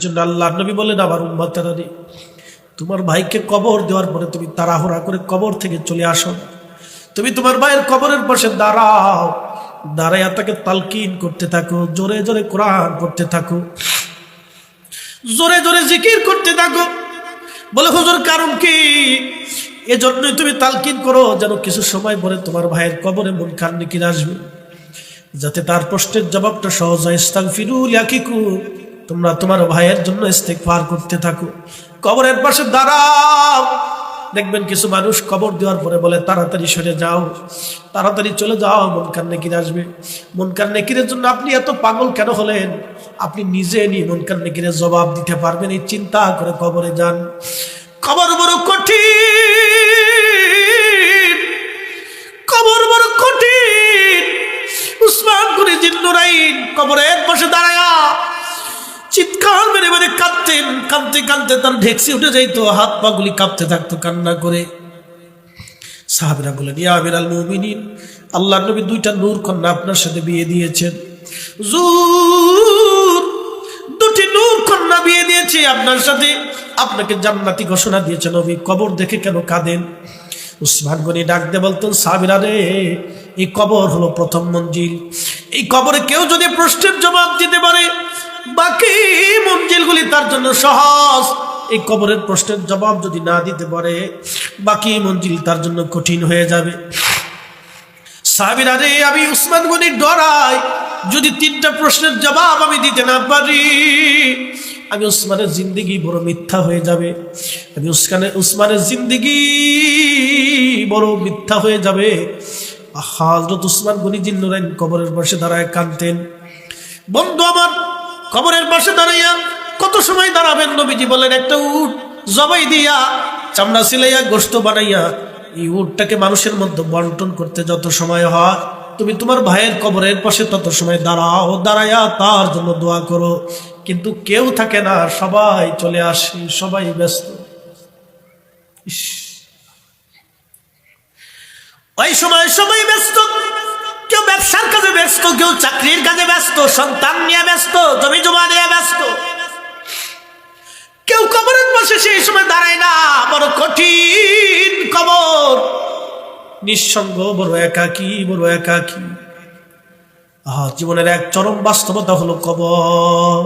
জন্য আল্লাহর নবী বলেন, আমার উম্মতেরা রে, তোমার ভাইকে কবর দেওয়ার পরে তুমি তাড়াহুড়া করে কবর থেকে চলে আসো। তুমি তোমার ভাইয়ের কবরের পাশে দাঁড়াও, দাঁড়াইয়া তাকে তালকিন করতে থাকো, জোরে জোরে কোরআন পড়তে থাকো, জোরে জোরে জিকির করতে থাকো। বলে, হুজুর কারণ কি? এজন্যই তুমি তালকিন করো যেন কিছু সময় পরে তোমার ভাইয়ের কবরে মুনকার নাকির আসবে, যাতে তার প্রশ্নের জবাবটা সহজ হয়। ইস্তাগফিরু লিআখিকুম, তোমরা তোমার ভাইয়ের জন্য ইস্তেগফার করতে থাকো, কবরের পাশে দাঁড়াও। দেখবেন কিছু মানুষ কবর দেওয়ার পরে বলে, তাড়াতাড়ি সরে যাও, তাড়াতাড়ি চলে যাও, মুনকার নাকির আসবে। মুনকার নাকিরের জন্য আপনি এত পাগল কেন হলেন? আপনি নিজে নিয়ে মুনকার নাকিরের জবাব দিতে পারবেন, এই চিন্তা করে কবরে যান। কবর বড় কঠিন, কবর বড় কঠিন। উসমান গনি জিন্নুরাইন কবরের পাশে দাঁড়ায়া চিৎকার মেরে মেরে কাঁদতেন, কাঁদতে কাঁদতে তার ঢেকসি উঠে যাইতো, হাত পা গুলি কাঁপতে থাকতো কান্না করে। সাহাবীরা বলেন, ইয়া আমিরাল মুমিনিন, আল্লাহর নবী দুইটা নূর কন্যা আপনার সাথে বিয়ে দিয়েছেন। হুজুর, দুটি নূর কন্যা বিয়ে দিয়েছে আপনার সাথে, আপনাকে জান্নাতি ঘোষণা দিয়েছে নবী, কবর দেখে কেন কাঁদেন? উসমান গনি ডাক দিয়ে বলতেন, সাহাবীরা রে, এই কবর হলো প্রথম মঞ্জিল। এই কবরে কেউ যদি প্রশ্নের জবাব দিতে পারে, বাকি মঞ্জিলগুলি তার জন্য সহজ। এই কবরের প্রশ্নের জবাব যদি না দিতে পারে, বাকি মঞ্জিল তার জন্য কঠিন হয়ে যাবে। সাহাবীরা রে, আমি উসমান গনি ডরাই, যদি তিনটা প্রশ্নের জবাব আমি দিতে না পারি, আমি উসমানের জিন্দেগি বড় মিথ্যা হয়ে যাবে, আমি উসমানের জিন্দেগি বড় মিথ্যা হয়ে যাবে। হযরত উসমান গনি জিন্নুরাইন কবরের পাশে দাঁড়ায় কাঁদতেন। বন্ধু আমার, কবরের পাশে দাঁড়াইয়া কত সময় দাঁড়াবেন? নবীজি বলেন, একটা উট জবাই দিয়া, চামড়া সিলাইয়া, গোশত বানাইয়া, এই উটটাকে মানুষের মধ্যে বন্টন করতে যত সময় হয়, তুমি তোমার ভাইয়ের কবরের পাশে তত সময় দাঁড়াও, দাঁড়াইয়া তার জন্য দোয়া করো। কিন্তু কেউ থাকে না, সবাই চলে আসে, সবাই ব্যস্ত। ওই সময় সবাই ব্যস্ত, কেউ ব্যবসার কাজে ব্যস্ত, কেউ চাকরির কাজে ব্যস্ত, সন্তান নিয়ে ব্যস্ত, জমি জমা নিয়ে ব্যস্ত, কেউ কবরের পাশে সেই সময় দাঁড়ায় না। বড় কঠিন কবর, নিঃসঙ্গ, বড় একাকী, বড় একাকী। জীবনের এক চরম বাস্তবতা হলো কবর।